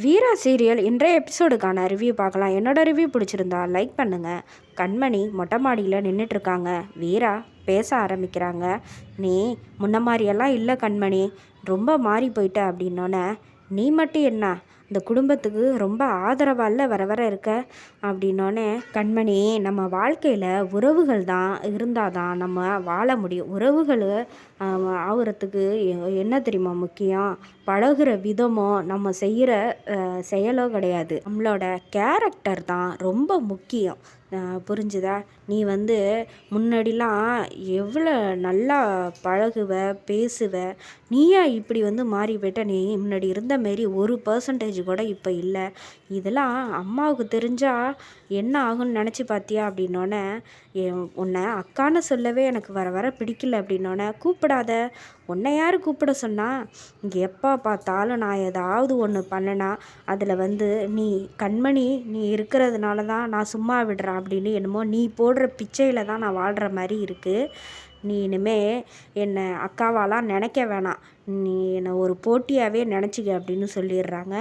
வீரா serial இன்றைய எபிசோடுக்கான review பார்க்கலாம். என்னோட ரிவ்யூ பிடிச்சிருந்தா லைக் பண்ணுங்கள். கண்மணி மொட்டை மாடியில் நின்றுட்டுருக்காங்க. வீரா பேச ஆரம்பிக்கிறாங்க. நீ முன்ன மாதிரியெல்லாம் இல்லை கண்மணி, ரொம்ப மாறி போயிட்ட அப்படின்னோடனே, நீ மட்டும் என்ன இந்த குடும்பத்துக்கு ரொம்ப ஆதரவால வர வர இருக்க அப்படின்னோடனே, கண்மணி நம்ம வாழ்க்கையில் உறவுகள் தான் இருந்தால் தான் நம்ம வாழ முடியும். உறவுகள் ஆகுறதுக்கு என்ன தெரியுமா முக்கியம்? பழகுற விதமோ நம்ம செய்கிற செயலோ கிடையாது. நம்மளோட கேரக்டர் தான் ரொம்ப முக்கியம். புரிஞ்சுதா? நீ முன்னாடிலாம் எவ்வளோ நல்லா பழகுவ, பேசுவ. நீயா இப்படி மாறி போயிட்ட? நீ முன்னாடி இருந்த மாரி 1% கூட இப்போ இல்லை. இதெல்லாம் அம்மாவுக்கு தெரிஞ்சால் என்ன ஆகும்னு நினச்சி பார்த்தியா அப்படின்னோடனே, உன்னை அக்கான்னு சொல்லவே எனக்கு வர வர பிடிக்கல அப்படின்னோடனே, கூப்பிடாத, உன்னை யார் கூப்பிட சொன்னா? இங்கே எப்போ பார்த்தாலும் நான் ஏதாவது ஒன்று பண்ணனா அதில் நீ கண்மணி நீ இருக்கிறதுனால தான் நான் சும்மா விடுறேன் அப்படின்னு என்னமோ நீ போடுற பிச்சையில் தான் நான் வாழ்கிற மாதிரி இருக்குது. நீ இனிமே என்னை அக்காவாலாம் நினைக்க வேணாம், நீ என்னை ஒரு போட்டியாகவே நினச்சிக்க அப்படின்னு சொல்லிடுறாங்க.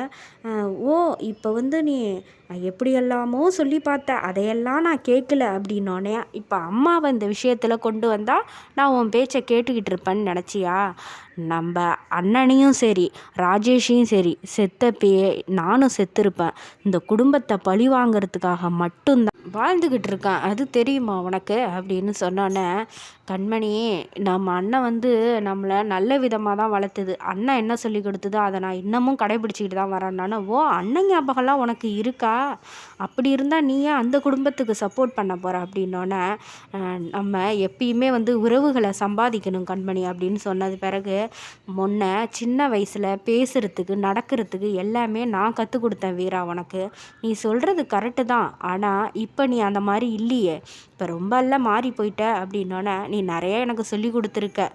ஓ, இப்போ நீ எப்படியெல்லாமோ சொல்லி பார்த்த, அதையெல்லாம் நான் கேட்கல அப்படின்னோடனே, இப்போ அம்மாவை இந்த விஷயத்தில் கொண்டு வந்தால் நான் உன் பேச்சை கேட்டுக்கிட்டு இருப்பேன்னு நினச்சியா? நம்ம அண்ணனையும் சரி ராஜேஷையும் சரி செத்தப்பயே நானும் செத்துருப்பேன். இந்த குடும்பத்தை பழி வாங்கிறதுக்காக மட்டும்தான் வாழ்ந்துக்கிட்டு இருக்கேன், அது தெரியுமா உனக்கு அப்படின்னு சொன்னோன்னே, கண்மணி நம்ம அண்ணன் நம்மளை நல்ல விதமாக தான் வளர்த்துது. அண்ணன் என்ன சொல்லி கொடுத்ததோ அதை நான் இன்னமும் கடைபிடிச்சிக்கிட்டு தான் வரேன்னானே. ஓ, அண்ணன் ஞாபகம்லாம் உனக்கு இருக்கா? அப்படி இருந்தால் நீ ஏன் அந்த குடும்பத்துக்கு சப்போர்ட் பண்ண போகிற அப்படின்னோடனே, நம்ம எப்பயுமே உறவுகளை சம்பாதிக்கணும் கண்மணி அப்படின்னு சொன்னது பிறகு, முன்ன சின்ன வயசில் பேசுகிறதுக்கு நடக்கிறதுக்கு எல்லாமே நான் கற்றுக் கொடுத்தேன் வீரா உனக்கு. நீ சொல்கிறது கரெக்டு தான், ஆனால் இப்போ நீ அந்த மாதிரி இல்லையே, இப்போ ரொம்ப எல்லாம் மாறி போயிட்ட அப்படின்னோடனே, நீ நிறைய எனக்கு சொல்லி கொடுத்துருக்க.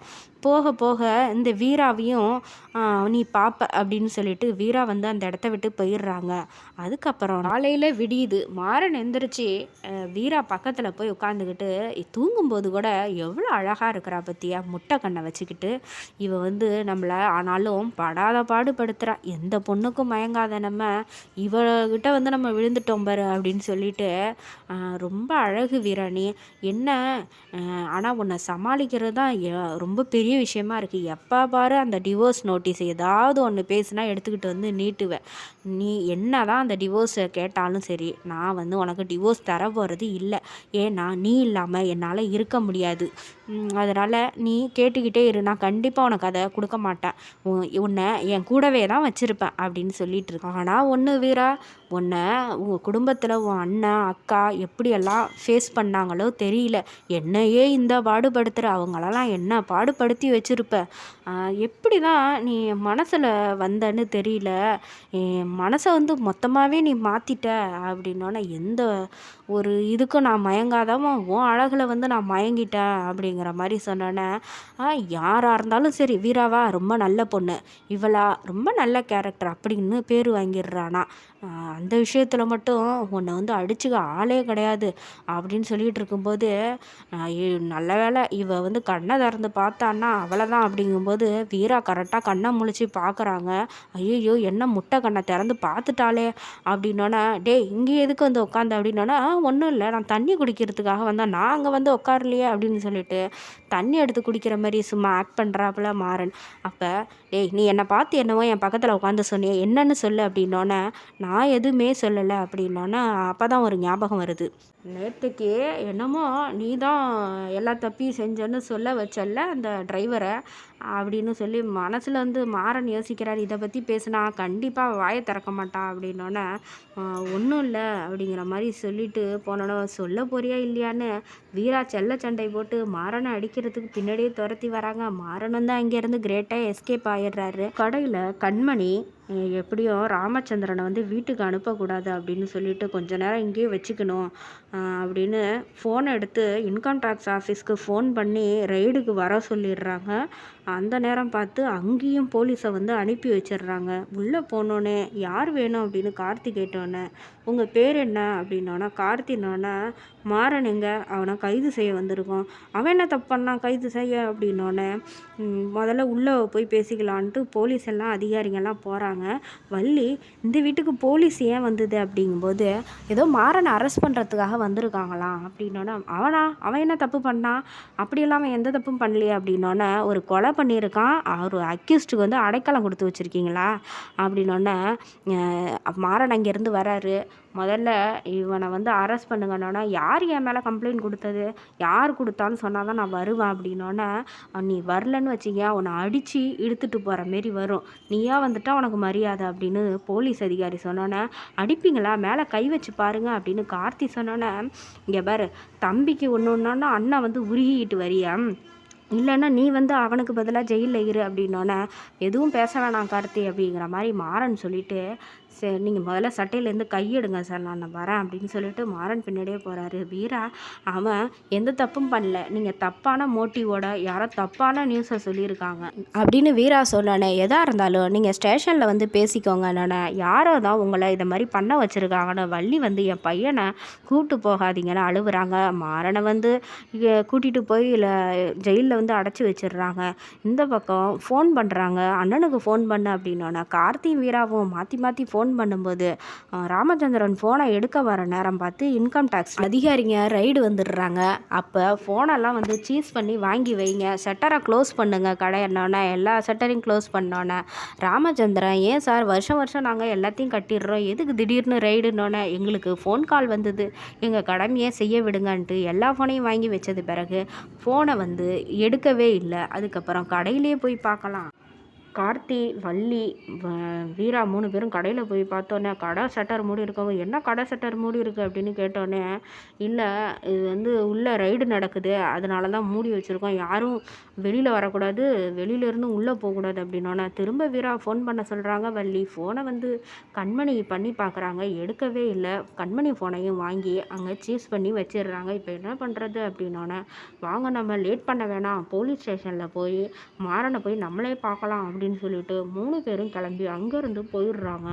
போக போக இந்த வீராவையும் நீ பார்ப்ப அப்படின்னு சொல்லிட்டு வீரா அந்த இடத்த விட்டு போயிடுறாங்க. அதுக்கப்புறம் காலையில் விடியுது. மாறன் எந்திரிச்சு வீரா பக்கத்தில் போய் உட்காந்துக்கிட்டு தூங்கும்போது கூட எவ்வளோ அழகாக இருக்கிறா பற்றியா, முட்டை கண்ணை வச்சுக்கிட்டு. இவ நம்மளை ஆனாலும் படாத பாடுபடுத்துகிறா. எந்த பொண்ணுக்கும் மயங்காத நம்ம இவகிட்ட நம்ம விழுந்துட்டோம் பாரு அப்படின்னு சொல்லிட்டு, ரொம்ப அழகு வீரா நீ. என்ன ஆனால் உன்னை சமாளிக்கிறது தான் ரொம்ப பெரிய விஷயமா இருக்குது. எப்போ பாரு அந்த டிவோர்ஸ் நோட்டீஸ் ஏதாவது ஒன்று பேசுனா எடுத்துக்கிட்டு நீட்டுவேன். நீ என்ன தான் அந்த டிவோர்ஸை கேட்டாலும் சரி, நான் உனக்கு டிவோர்ஸ் தர போகிறது இல்லை. ஏன்னா நீ இல்லாமல் என்னால் இருக்க முடியாது. அதனால் நீ கேட்டுக்கிட்டே இரு, நான் கண்டிப்பாக உனக்கு அதை கொடுக்க மாட்டேன். உன்னை என் கூடவே தான் வச்சுருப்பேன் அப்படின்னு சொல்லிட்டு இருக்கேன். ஆனால் ஒன்று வீரா, உன்னை உங்கள் குடும்பத்தில் உன் அண்ணன் அக்கா எப்படியெல்லாம் ஃபேஸ் பண்ணாங்களோ தெரியல. என்னையே இந்த பாடுபடுத்துகிற அவங்களெல்லாம் என்ன பாடுபடுத்தி வச்சுருப்ப. எப்படி தான் நீ மனசில் வந்தன்னு தெரியல. என் மனசை மொத்தமாகவே நீ மாற்றிட்ட அப்படின்னோடனே, எந்த ஒரு இதுக்கும் நான் மயங்காதவன் உன் அழகில் நான் மயங்கிட்டேன் அப்படிங்கிற மாதிரி சொன்னோன்னே, யாராக இருந்தாலும் சரி வீராவா ரொம்ப நல்ல பொண்ணு, இவளா ரொம்ப நல்ல கேரக்டர் அப்படின்னு பேர் வாங்கிடுறானா. அந்த விஷயத்தில் மட்டும் உன்னை அடிச்சுக்க ஆளே கிடையாது அப்படின்னு சொல்லிகிட்டு இருக்கும்போது, நல்ல வேலை இவ கண்ணை திறந்து பார்த்தான்னா அவ்வளோதான் அப்படிங்கும்போது வீரா கரெக்டாக கண்ணை முழிச்சு பார்க்குறாங்க. ஐயோ, என்ன முட்டை கண்ணை திறந்து பார்த்துட்டாலே அப்படின்னோடனே, டேய் இங்கே எதுக்கு உட்காந்து அப்படின்னோடனே, ஒன்றும் இல்லை, நான் தண்ணி குடிக்கிறதுக்காக வந்தேன், நான் அங்கே உட்காரலையே அப்படின்னு சொல்லிட்டு தண்ணி எடுத்து குடிக்கிற மாதிரி சும்மா ஆக்ட் பண்ணுறாப்புல மாறன். அப்போ, டேய் நீ என்னை பார்த்து என்னவோ என் பக்கத்தில் உட்காந்து சொன்னியே, என்னன்னு சொல்லு அப்படின்னோடனே, நான் எதுவுமே சொல்லலை அப்படின்னோடனே, அப்போ தான் ஒரு ஞாபகம் வருது. நேற்றுக்கு என்னமோ நீ தான் எல்லா தப்பையும் செஞ்சேன்னு சொல்ல வச்சல்ல அந்த டிரைவரை அப்படின்னு சொல்லி மனசில் மாறன் யோசிக்கிறார். இதை பற்றி பேசுனா கண்டிப்பாக வாயை திறக்க மாட்டான் அப்படின்னோடனே, ஒன்றும் இல்லை அப்படிங்கிற மாதிரி சொல்லிட்டு போனோட, சொல்ல போறியா இல்லையான்னு வீரா செல்ல சண்டை போட்டு மாறனை அடிக்கிறதுக்கு பின்னாடியே துரத்தி வராங்க. மாறன் அங்கேருந்து கிரேட்டாக எஸ்கேப் ஆயிடுறாரு. கடையில் கண்மணி எப்படியும் ராமச்சந்திரனை வீட்டுக்கு அனுப்பக்கூடாது அப்படின்னு சொல்லிட்டு கொஞ்ச நேரம் இங்கேயே வச்சுக்கணும் அப்படின்னு ஃபோனை எடுத்து இன்கம் டேக்ஸ் ஆஃபீஸ்க்கு ஃபோன் பண்ணி ரெய்டுக்கு வர சொல்லிடுறாங்க. அந்த நேரம் பார்த்து அங்கேயும் போலீஸை அனுப்பி வச்சிடுறாங்க. உள்ளே போனோன்னே, யார் வேணும் அப்படின்னு கார்த்தி கேட்டோன்னே, உங்கள் பேர் என்ன அப்படின்னோன்னா, கார்த்தினோன்னே, மாறன் எங்க அவனை கைது செய்ய வந்திருக்கோம். அவன் என்ன தப்பு பண்ணான் கைது செய்ய அப்படின்னோடனே முதல்ல உள்ளே போய் பேசிக்கலான்ட்டு போலீஸ் எல்லாம் அதிகாரிங்கெல்லாம் போகிறாங்க. வள்ளி இந்த வீட்டுக்கு போலீஸ் ஏன் வந்தது அப்படிங்கும்போது ஏதோ மாறனை அரெஸ்ட் பண்ணுறதுக்காக வந்திருக்காங்களாம் அப்படின்னோடனே அவன் என்ன தப்பு பண்ணான் அப்படியெல்லாம் அவன் எந்த தப்பும் பண்ணலையே அப்படின்னோடனே ஒரு கொலை பண்ணியிருக்கான் ஒரு அக்யூஸ்டுக்கு வந்து அடைக்கலம் கொடுத்து வச்சுருக்கீங்களா அப்படின்னோடனே மாறன் அங்கேருந்து வராரு. முதல்ல இவனை வந்து அரெஸ்ட் பண்ணுங்கன்னோன்னா யார் என் மேலே கம்ப்ளைண்ட் கொடுத்தது யார் கொடுத்தான்னு சொன்னால் தான் நான் வருவேன் அப்படின்னோடனே நீ வரலன்னு வச்சிங்க உன்னை அடித்து இழுத்துட்டு போகிற மாரி வரும் நீயா வந்துட்டா உனக்கு மரியாதை அப்படின்னு போலீஸ் அதிகாரி சொன்னோன்னே அடிப்பீங்களா மேலே கை வச்சு பாருங்க அப்படின்னு கார்த்தி சொன்னோன்னே இங்கே பாரு தம்பிக்கு ஒன்று ஒன்றுன்னா அண்ணன் வந்து உருகிட்டு வரியா இல்லைன்னா நீ வந்து அவனுக்கு பதிலாக ஜெயிலில் இரு அப்படின்னோடனே எதுவும் பேச வேணாம் கார்த்தி அப்படிங்கிற மாதிரி மாறன் சொல்லிட்டு சரி நீங்கள் முதல்ல சட்டையிலேருந்து கையெடுங்க சார் நான் வரேன் அப்படின்னு சொல்லிட்டு மாறன் பின்னாடியே போகிறாரு. வீரா அவன் எந்த தப்பும் பண்ணல நீங்கள் தப்பான மோட்டிவோட யாரோ தப்பான நியூஸை சொல்லியிருக்காங்க அப்படின்னு வீரா சொன்னோன்னே எதாக இருந்தாலும் நீங்கள் ஸ்டேஷனில் வந்து பேசிக்கோங்க நான் யாரோ தான் உங்களை இதை மாதிரி பண்ண வச்சுருக்காங்கன்னு வள்ளி வந்து என் பையனை கூப்பிட்டு போகாதீங்கன்னு அழுவுறாங்க. மாறனை வந்து கூட்டிகிட்டு போய் ஜெயிலில் வந்து அடைச்சி வச்சிடுறாங்க. இந்த பக்கம் ஃபோன் பண்ணுறாங்க அண்ணனுக்கு ஃபோன் பண்ண அப்படின்னோடனே கார்த்தியும் வீராவும் மாற்றி மாற்றி ஃபோன் பண்ணும்போது ராமச்சந்திரன் ஃபோனை எடுக்க வர நேரம் பார்த்து இன்கம் டேக்ஸ் அதிகாரிங்க ரைடு வந்துடுறாங்க. அப்போ ஃபோனெல்லாம் வந்து சீஸ் பண்ணி வாங்கி வைங்க ஷட்டரை க்ளோஸ் பண்ணுங்க கடை என்னோடனே எல்லா ஷட்டரையும் க்ளோஸ் பண்ணோன்னே ராமச்சந்திரன் ஏன் சார் வருஷம் வருஷம் நாங்கள் எல்லாத்தையும் கட்டிடுறோம் எதுக்கு திடீர்னு ரைடுன்னொன்னே எங்களுக்கு ஃபோன் கால் வந்தது எங்கள் கடமையை செய்ய விடுங்கன்ட்டு எல்லா ஃபோனையும் வாங்கி வச்சது பிறகு ஃபோனை வந்து எடுக்கவே இல்லை. அதுக்கப்புறம் கடையிலே போய் பார்க்கலாம். கார்த்தி வள்ளி வீரா 3 பேரும் கடையில் போய் பார்த்தோன்னே கடை ஷட்டர் மூடி இருக்கவங்க என்ன கடை ஷட்டர் மூடி இருக்குது அப்படின்னு கேட்டோன்னே இல்லை இது வந்து உள்ளே ரைடு நடக்குது அதனால தான் மூடி வச்சுருக்கோம் யாரும் வெளியில் வரக்கூடாது வெளியிலேருந்து உள்ளே போகக்கூடாது அப்படின்னோன்னே திரும்ப வீரா ஃபோன் பண்ண சொல்கிறாங்க. வள்ளி ஃபோனை வந்து கண்மணி பண்ணி பார்க்குறாங்க எடுக்கவே இல்லை. கண்மணி ஃபோனையும் வாங்கி அங்கே சீஸ் பண்ணி வச்சிடுறாங்க. இப்போ என்ன பண்ணுறது அப்படின்னோன்னே வாங்க நம்ம லேட் பண்ண வேணாம் போலீஸ் ஸ்டேஷனில் போய் மாறனை போய் நம்மளே பார்க்கலாம் அப்படின்னு சொல்லிட்டு 3 பேரும் கிளம்பி அங்கேருந்து போயிடுறாங்க.